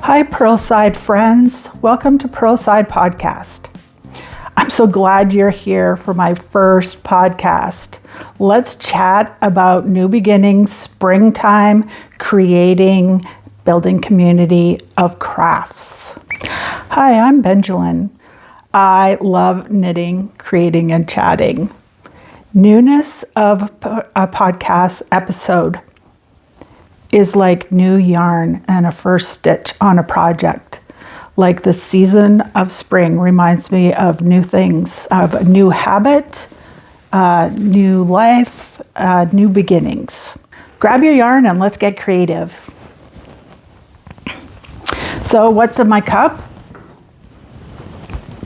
Hi, Pearlside friends. Welcome to Pearlside Podcast. I'm so glad you're here for my first podcast. Let's chat about new beginnings, springtime, creating, building community of crafts. Hi, I'm Benjamin. I love knitting, creating, and chatting. Newness of a podcast episode is like new yarn and a first stitch on a project. Like the season of spring reminds me of new things, of a new habit, new life, new beginnings. Grab your yarn and let's get creative. So what's in my cup?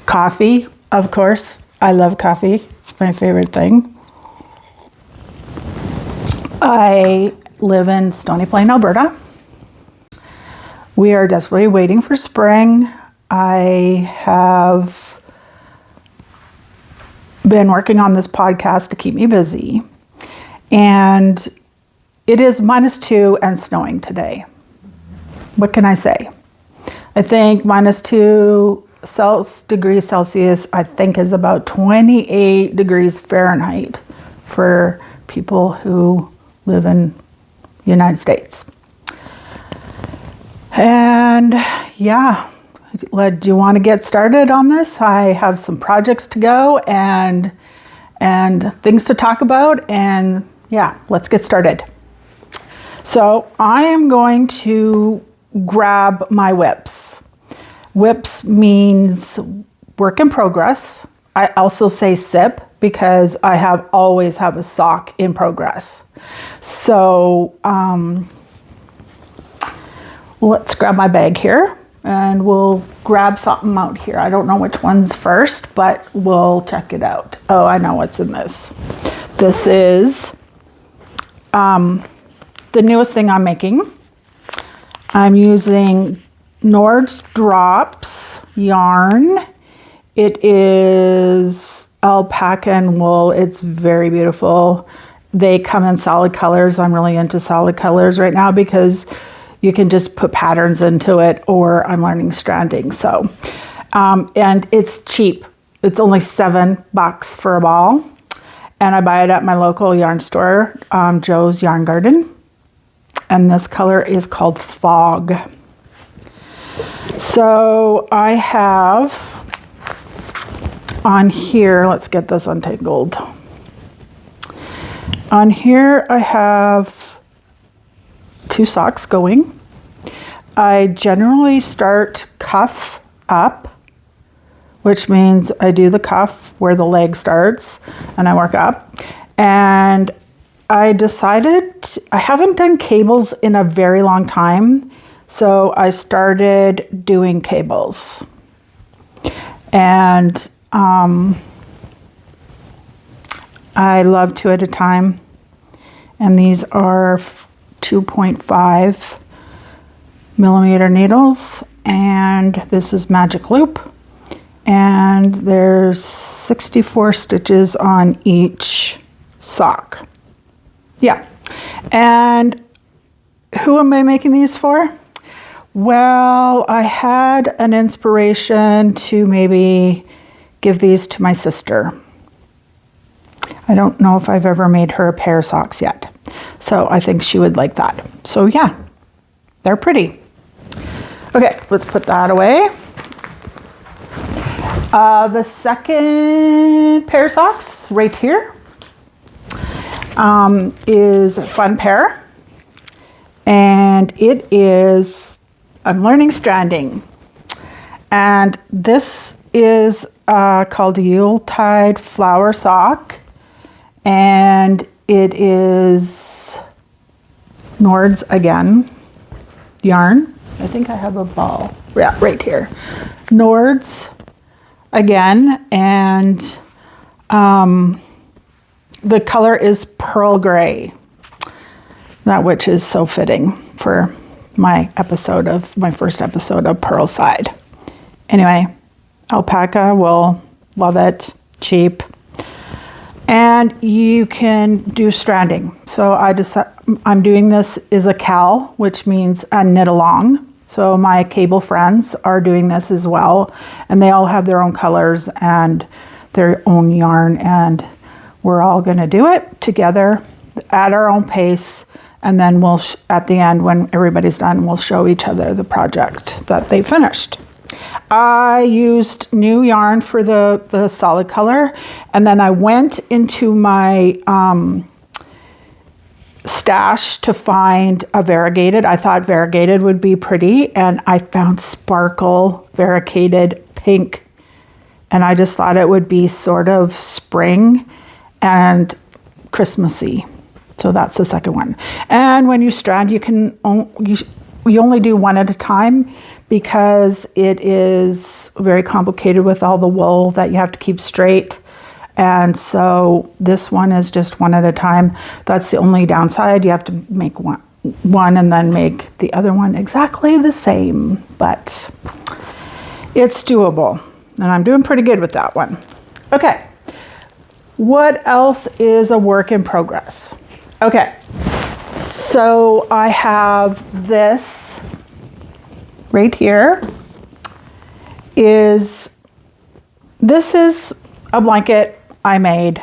Coffee, of course. I love coffee. It's my favorite thing. I live in Stony Plain, Alberta. We are desperately waiting for spring. I have been working on this podcast to keep me busy. And it is -2 and snowing today. What can I say? I think -2 degrees Celsius, I think, is about 28 degrees Fahrenheit for people who live in United States. And yeah, do you want to get started on this? I have some projects to go and things to talk about, and yeah, let's get started. So I am going to grab my whips. Whips means work in progress. I also say SIP because I always have a sock in progress. So let's grab my bag here and we'll grab something out here. I don't know which one's first, but we'll check it out. Oh, I know what's in this. This is the newest thing I'm making. I'm using Nord's Drops yarn. It is alpaca and wool. It's very beautiful. They come in solid colors. I'm really into solid colors right now because you can just put patterns into it, or I'm learning stranding. So, and it's cheap. It's only $7 for a ball. And I buy it at my local yarn store, Joe's Yarn Garden. And this color is called Fog. So I have on here, let's get this untangled. On here I have 2 socks going. I generally start cuff up, which means I do the cuff where the leg starts and I work up. And I decided I haven't done cables in a very long time, so I started doing cables. And I love 2 at a time, and these are 2.5 millimeter needles, and this is magic loop, and there's 64 stitches on each sock. Yeah. And who am I making these for? Well, I had an inspiration to maybe give these to my sister. I don't know if I've ever made her a pair of socks yet. So I think she would like that. So yeah, they're pretty. Okay, let's put that away. The second pair of socks right here is a fun pair. And it is, I'm learning stranding. And this is called a Yuletide flower sock. And it is Nord's again yarn. I think I have a ball. Yeah, right here. Nord's again. And the color is pearl gray. That which is so fitting for my first episode of Pearlside. Anyway, alpaca, wool, love it, cheap. And you can do stranding. So I'm doing this is a cal, which means a knit along. So my cable friends are doing this as well, and they all have their own colors and their own yarn, and we're all going to do it together at our own pace, and then we'll at the end, when everybody's done, we'll show each other the project that they finished. I used new yarn for the solid color, and then I went into my stash to find a variegated. I thought variegated would be pretty, and I found sparkle variegated pink, and I just thought it would be sort of spring and Christmassy. So that's the second one. And when you strand, you only do one at a time, because it is very complicated with all the wool that you have to keep straight. And so this one is just one at a time. That's the only downside. You have to make one and then make the other one exactly the same, but it's doable. And I'm doing pretty good with that one. Okay, what else is a work in progress? Okay, so I have this right here. This is a blanket I made.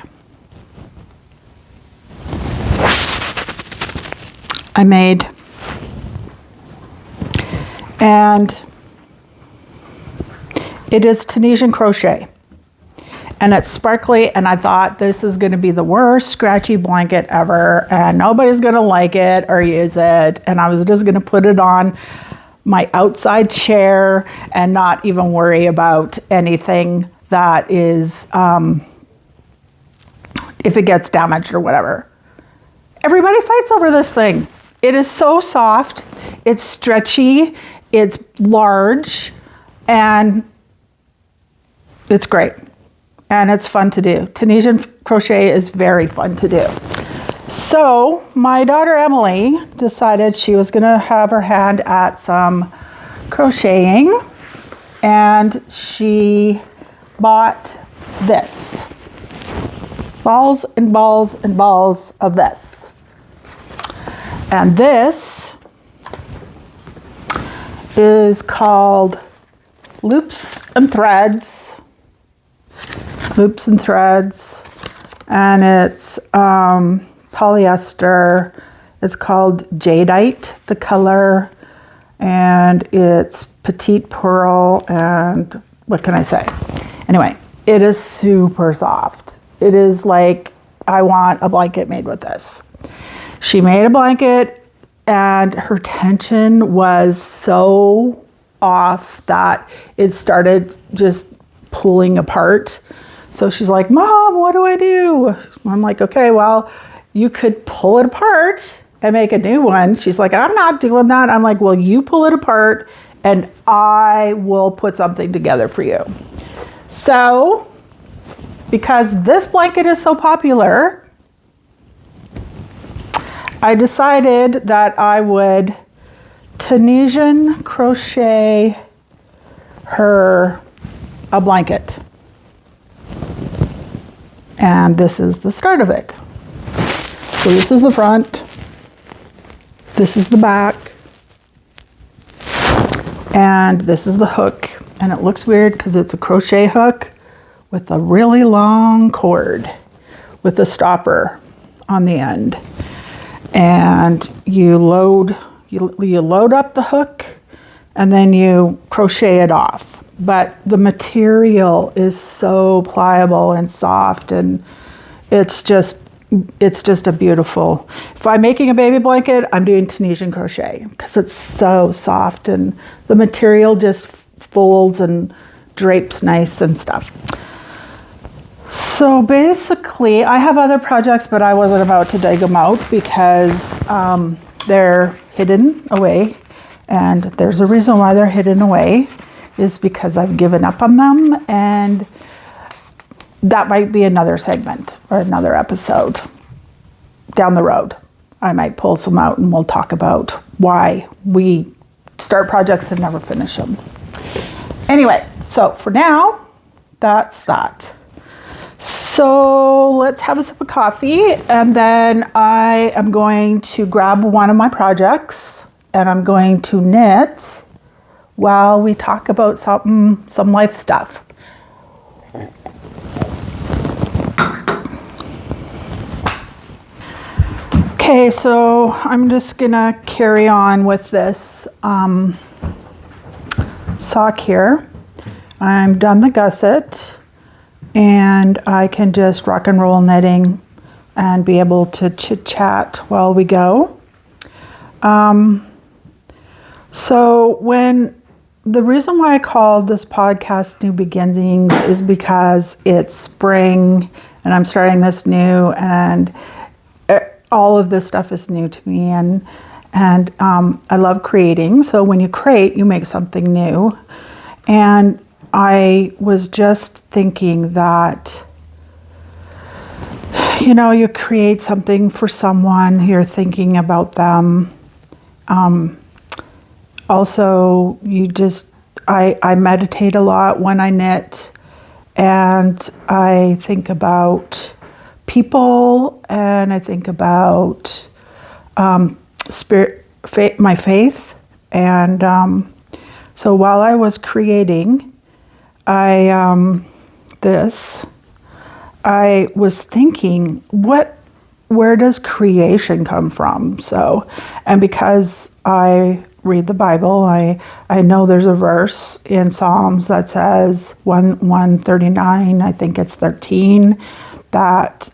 And it is Tunisian crochet, and it's sparkly, and I thought this is going to be the worst scratchy blanket ever, and nobody's going to like it or use it, and I was just going to put it on my outside chair and not even worry about anything that is, if it gets damaged or whatever. Everybody fights over this thing. It is so soft, it's stretchy, it's large, and it's great. And it's fun to do. Tunisian crochet is very fun to do. So my daughter Emily decided she was gonna have her hand at some crocheting, and she bought this. Balls and balls and balls of this. And this is called Loops and Threads. Loops and Threads. And it's polyester. It's called Jadeite, the color. And it's petite pearl, and what can I say? Anyway, it is super soft. It is like, I want a blanket made with this. She made a blanket, and her tension was so off that it started just pulling apart. So she's like, Mom, what do I do? I'm like, okay, well, you could pull it apart and make a new one. She's like, I'm not doing that. I'm like, well, you pull it apart and I will put something together for you. So, because this blanket is so popular, I decided that I would Tunisian crochet her a blanket. And this is the start of it. So this is the front, this is the back, and this is the hook. And it looks weird because it's a crochet hook with a really long cord with a stopper on the end. And you load up the hook, and then you crochet it off. But the material is so pliable and soft, and it's just a beautiful. If I'm making a baby blanket, I'm doing Tunisian crochet because it's so soft, and the material just folds and drapes nice and stuff. So basically, I have other projects, but I wasn't about to dig them out because they're hidden away, and there's a reason why they're hidden away. Is because I've given up on them, and that might be another segment or another episode down the road. I might pull some out and we'll talk about why we start projects and never finish them. Anyway, so for now, that's that. So let's have a sip of coffee, and then I am going to grab one of my projects, and I'm going to knit while we talk about some life stuff. Okay, so I'm just gonna carry on with this sock here. I'm done the gusset, and I can just rock and roll knitting and be able to chit chat while we go. So the reason why I called this podcast New Beginnings is because it's spring and I'm starting this new, and all of this stuff is new to me, and I love creating. So when you create, you make something new. And I was just thinking that, you create something for someone, you're thinking about them. Also, I meditate a lot when I knit, and I think about people, and I think about my faith. And so while I was creating, I was thinking, where does creation come from? So, and because I read the Bible, I know there's a verse in Psalms that says 139, I think it's 13, that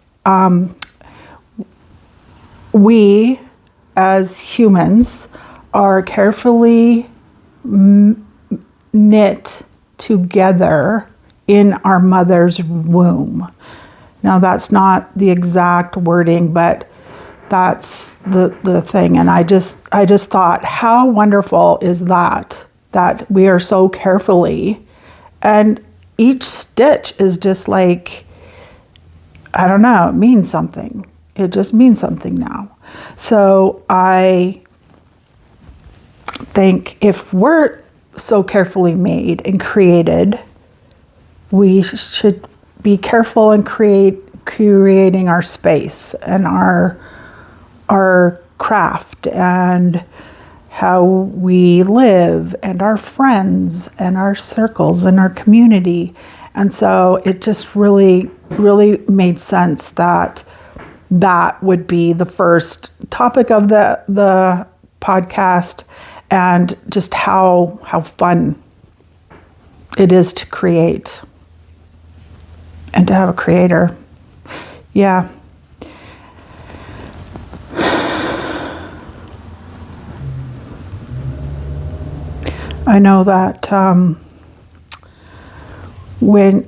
we as humans are carefully knit together in our mother's womb. Now that's not the exact wording, but that's the thing. And I just thought, how wonderful is that we are so carefully, and each stitch is just like, I don't know, it means something. It just means something now. So I think if we're so carefully made and created, we should be careful in creating our space and our craft and how we live and our friends and our circles and our community. And so it just really, really made sense that would be the first topic of the podcast, and just how fun it is to create and to have a creator. Yeah. I know that when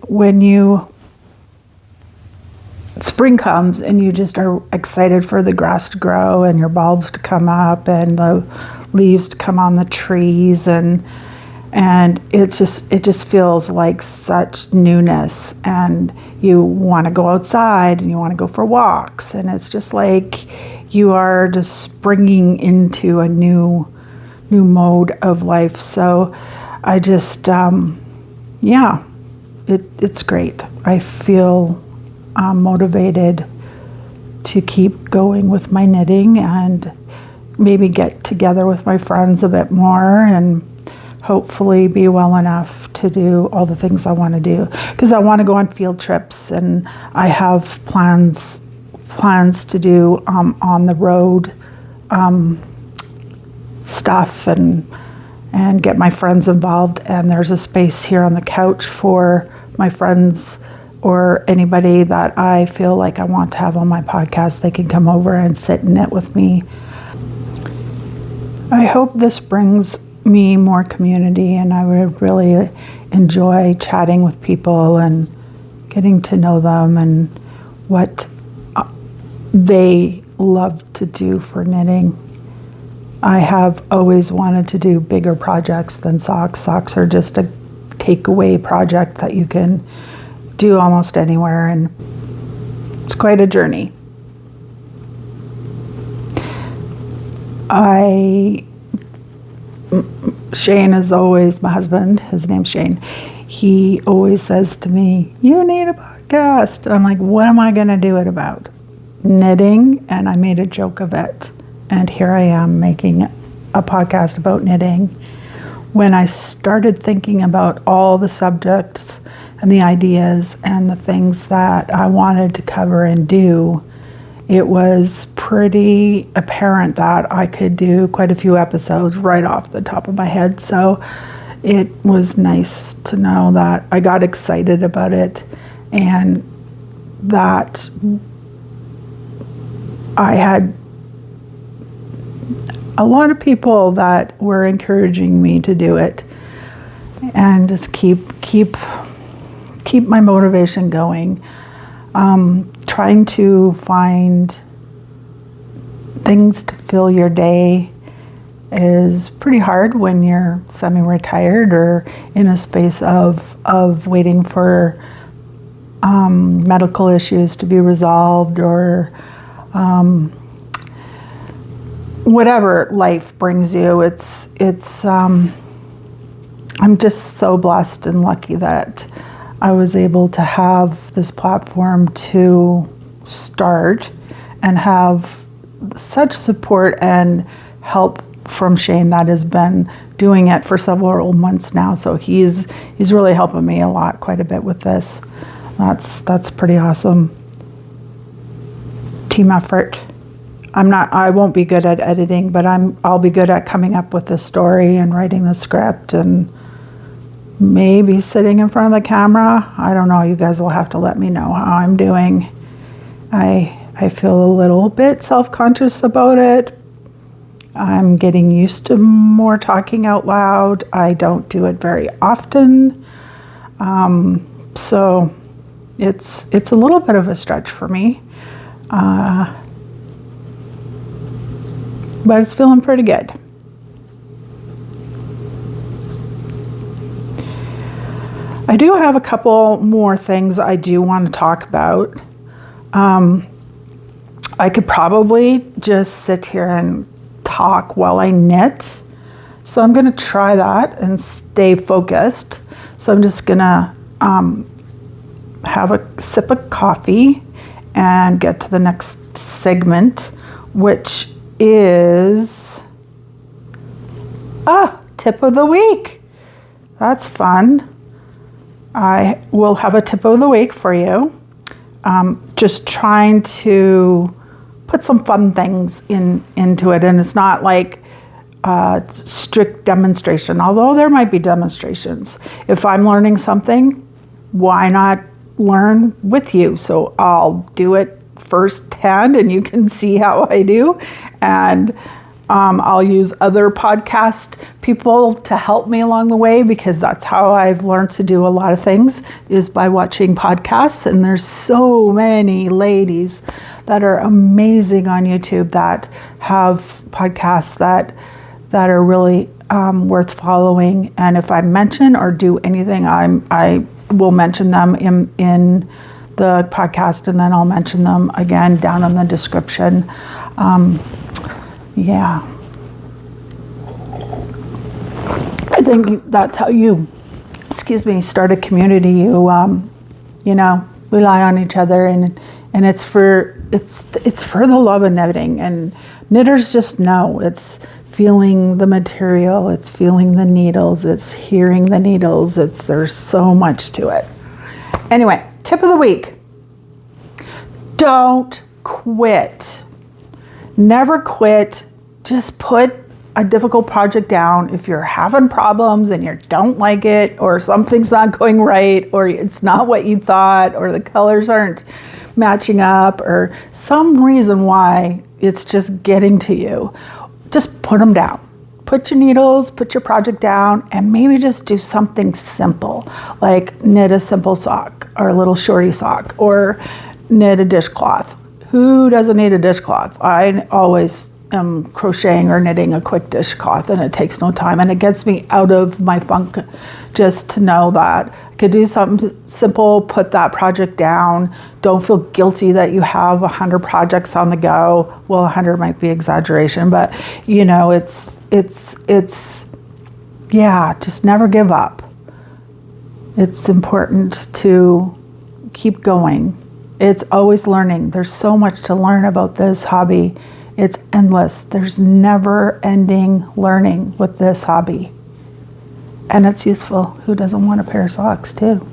spring comes and you just are excited for the grass to grow and your bulbs to come up and the leaves to come on the trees, and it just feels like such newness, and you want to go outside and you want to go for walks, and it's just like you are just springing into a new mode of life. So I just it's great. I feel motivated to keep going with my knitting and maybe get together with my friends a bit more, and hopefully be well enough to do all the things I want to do, because I want to go on field trips, and I have plans to do on the road stuff and get my friends involved. And there's a space here on the couch for my friends or anybody that I feel like I want to have on my podcast. They can come over and sit and knit with me. I hope this brings me more community, and I would really enjoy chatting with people and getting to know them and what they love to do for knitting. I have always wanted to do bigger projects than socks. Socks are just a takeaway project that you can do almost anywhere, and it's quite a journey. Shayne is always, my husband, his name's Shayne, he always says to me, you need a podcast. And I'm like, what am I gonna do it about? Knitting. And I made a joke of it. And here I am making a podcast about knitting, when I started thinking about all the subjects and the ideas and the things that I wanted to cover and do, it was pretty apparent that I could do quite a few episodes right off the top of my head. So it was nice to know that I got excited about it and that I had a lot of people that were encouraging me to do it and just keep my motivation going. Trying to find things to fill your day is pretty hard when you're semi-retired or in a space of waiting for medical issues to be resolved or whatever life brings you. I'm just so blessed and lucky that I was able to have this platform to start and have such support and help from Shayne that has been doing it for several months now. So he's really helping me a lot, quite a bit with this. That's pretty awesome. Team effort. I won't be good at editing, but I'll be good at coming up with the story and writing the script and maybe sitting in front of the camera. I don't know. You guys will have to let me know how I'm doing. I feel a little bit self-conscious about it. I'm getting used to more talking out loud. I don't do it very often. So it's a little bit of a stretch for me. But it's feeling pretty good. I do have a couple more things I do want to talk about. I could probably just sit here and talk while I knit. So I'm going to try that and stay focused. So I'm just going to have a sip of coffee and get to the next segment, which is tip of the week. That's fun. I will have a tip of the week for you. Just trying to put some fun things into it, and it's not like strict demonstration, although there might be demonstrations. If I'm learning something, why not learn with you? So I'll do it firsthand and you can see how I do, and I'll use other podcast people to help me along the way, because that's how I've learned to do a lot of things, is by watching podcasts. And there's so many ladies that are amazing on YouTube that have podcasts that are really worth following. And if I mention or do anything, I will mention them in the podcast, and then I'll mention them again down in the description. Yeah. I think that's how you, start a community. You rely on each other, and it's for the love of knitting. And knitters just know. It's feeling the material, it's feeling the needles, it's hearing the needles. There's so much to it. Anyway, tip of the week. Don't quit. Never quit. Just put a difficult project down. If you're having problems and you don't like it, or something's not going right, or it's not what you thought, or the colors aren't matching up, or some reason why it's just getting to you, just put them down. Put your needles, put your project down, and maybe just do something simple, like knit a simple sock or a little shorty sock, or knit a dishcloth. Who doesn't need a dishcloth? I always am crocheting or knitting a quick dishcloth, and it takes no time, and it gets me out of my funk just to know that I could do something simple, put that project down. Don't feel guilty that you have 100 projects on the go. Well, 100 might be exaggeration, but just never give up. It's important to keep going. It's always learning. There's so much to learn about this hobby. It's endless. There's never ending learning with this hobby. And it's useful. Who doesn't want a pair of socks too?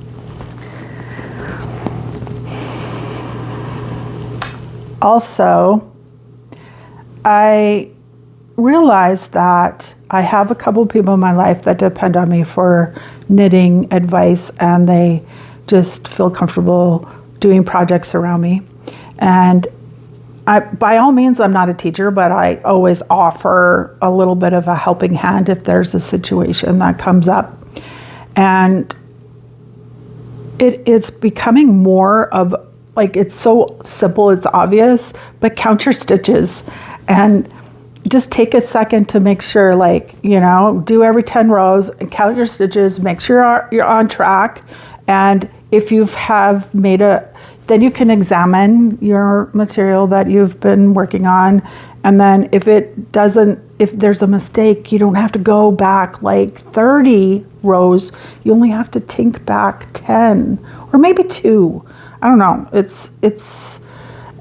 Also, I realized that I have a couple of people in my life that depend on me for knitting advice, and they just feel comfortable doing projects around me. And by all means, I'm not a teacher, but I always offer a little bit of a helping hand if there's a situation that comes up. And it's becoming more of, like, it's so simple, it's obvious, but count your stitches and just take a second to make sure, like, you know, do every 10 rows and count your stitches, make sure you're on track. And if you have made then you can examine your material that you've been working on. And then if there's a mistake, you don't have to go back like 30 rows. You only have to tink back 10 or maybe 2. I don't know.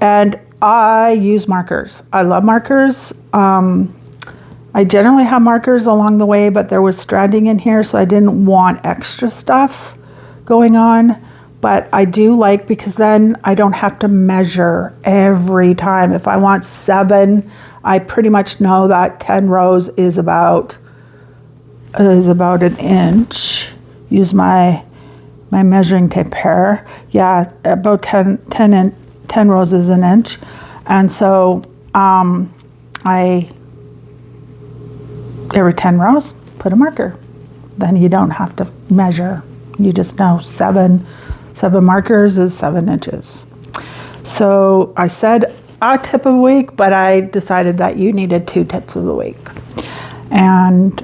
And I use markers. I love markers. I generally have markers along the way, but there was stranding in here, so I didn't want extra stuff going on. But I do like, because then I don't have to measure every time. If I want 7, I pretty much know that 10 rows is about an inch. Use my measuring tape here. Yeah, about 10 rows is an inch. And so every 10 rows, put a marker. Then you don't have to measure. You just know 7 markers is 7 inches. So I said a tip of the week, but I decided that you needed 2 tips of the week. And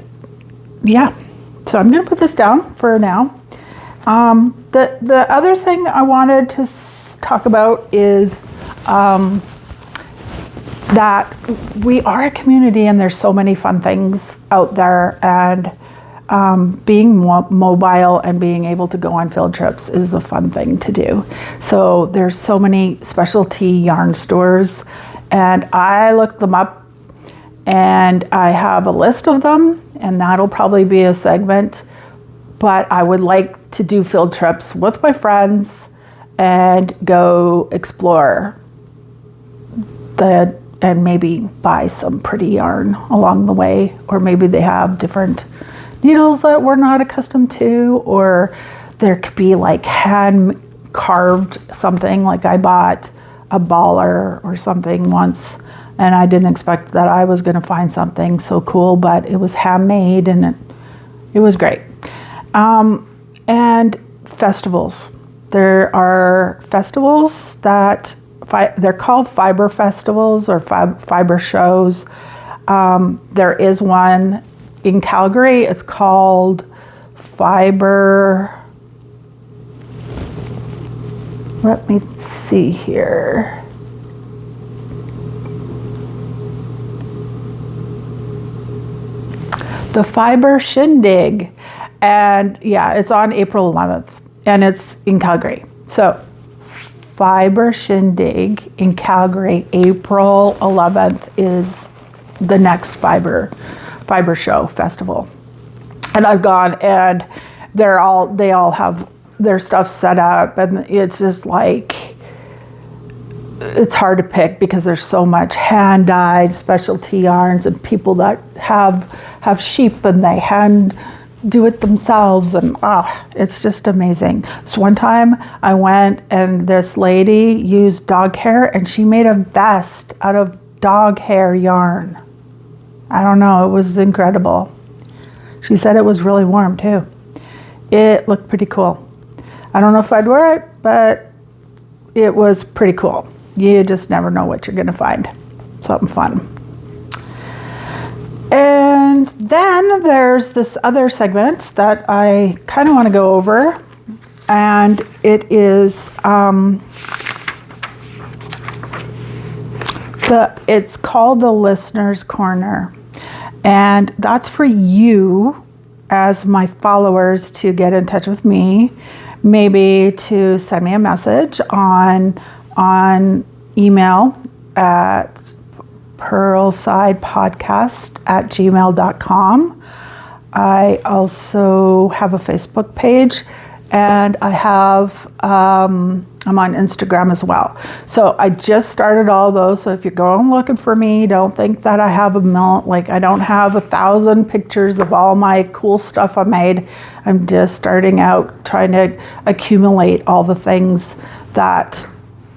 yeah, so I'm going to put this down for now. The other thing I wanted to talk about is that we are a community and there's so many fun things out there, and being mobile and being able to go on field trips is a fun thing to do. So there's so many specialty yarn stores, and I looked them up, and I have a list of them, and that'll probably be a segment. But I would like to do field trips with my friends and go explore and maybe buy some pretty yarn along the way, or maybe they have different needles that we're not accustomed to, or there could be like hand carved something. Like I bought a baller or something once, and I didn't expect that I was going to find something so cool, but it was handmade and it was great. And festivals. There are festivals that they're called fiber festivals or fiber shows. There is one in Calgary. It's called Fiber. Let me see here. The Fiber Shindig. And yeah, it's on April 11th, and it's in Calgary. So Fiber Shindig in Calgary, April 11th is the next fiber show festival. And I've gone, and they all have their stuff set up, and it's just like, it's hard to pick because there's so much hand-dyed specialty yarns, and people that have sheep and they hand do it themselves, and it's just amazing. So one time I went, and this lady used dog hair, and she made a vest out of dog hair yarn. I don't know, it was incredible. She said it was really warm too. It looked pretty cool. I don't know if I'd wear it, but it was pretty cool. You just never know what you're gonna find. Something fun. And then there's this other segment that I kind of want to go over, and it is it's called the Listener's Corner, and that's for you as my followers to get in touch with me, maybe to send me a message on email at pearlsidepodcast@gmail.com. I also have a Facebook page, and I have, I'm on Instagram as well. So I just started all those. So if you're going looking for me, don't think that I have I don't have 1,000 pictures of all my cool stuff I made. I'm just starting out trying to accumulate all the things that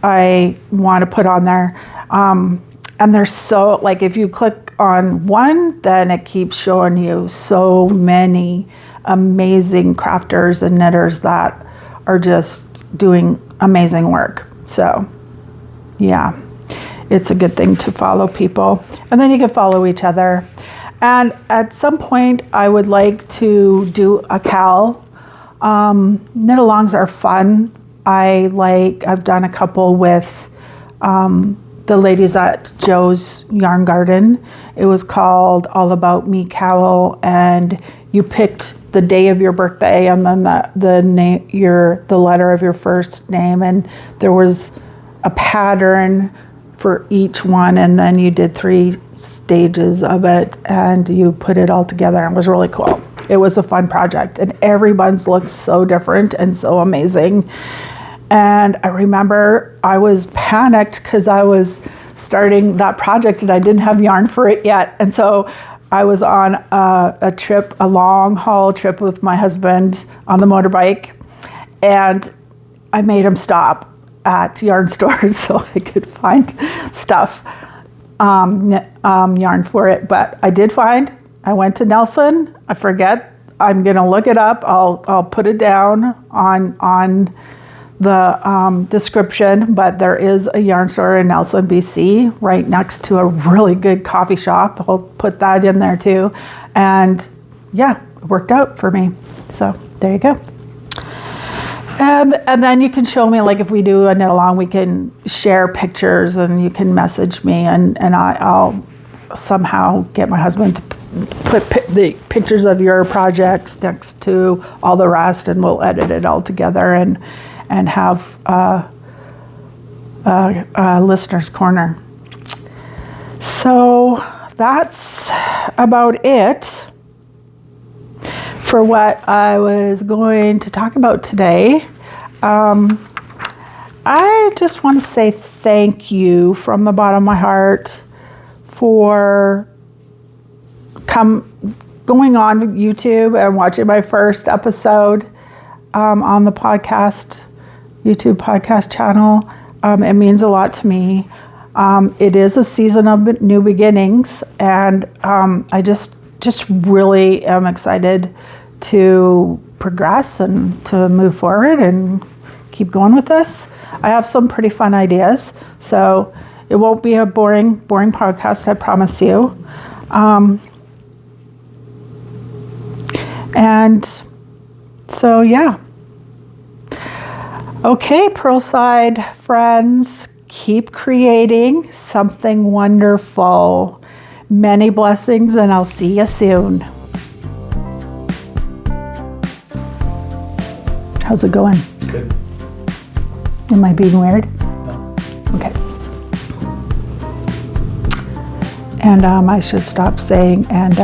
I want to put on there. And there's so, like, if you click on one, then it keeps showing you so many amazing crafters and knitters that are just doing amazing work. So yeah, it's a good thing to follow people, and then you can follow each other. And at some point I would like to do a cal. Knit alongs are fun. I've done a couple with the ladies at Joe's Yarn Garden. It was called All About Me Cowl, and you picked the day of your birthday and then the letter of your first name, and there was a pattern for each one, and then you did 3 stages of it and you put it all together. It was really cool. It was a fun project, and everyone's looked so different and so amazing. And I remember I was panicked because I was starting that project and I didn't have yarn for it yet. And so I was on a long haul trip with my husband on the motorbike, and I made him stop at yarn stores so I could find stuff, yarn for it. But I did find, I went to Nelson. I forget, I'm gonna look it up. I'll put it down on the description, but there is a yarn store in Nelson, BC, right next to a really good coffee shop. I'll put that in there too. And yeah, it worked out for me. So there you go. And then you can show me, like, if we do a knit along, we can share pictures and you can message me, and I'll somehow get my husband to put the pictures of your projects next to all the rest, and we'll edit it all together and have a listener's corner. So that's about it for what I was going to talk about today. I just want to say thank you from the bottom of my heart for going on YouTube and watching my first episode on the YouTube podcast channel. It means a lot to me. It is a season of new beginnings, and I just really am excited to progress and to move forward and keep going with this. I have some pretty fun ideas, so it won't be a boring podcast, I promise you. And so yeah. Okay, Pearlside friends, keep creating something wonderful. Many blessings, and I'll see you soon. How's it going? Good. Am I being weird? No. Okay. And I should stop saying and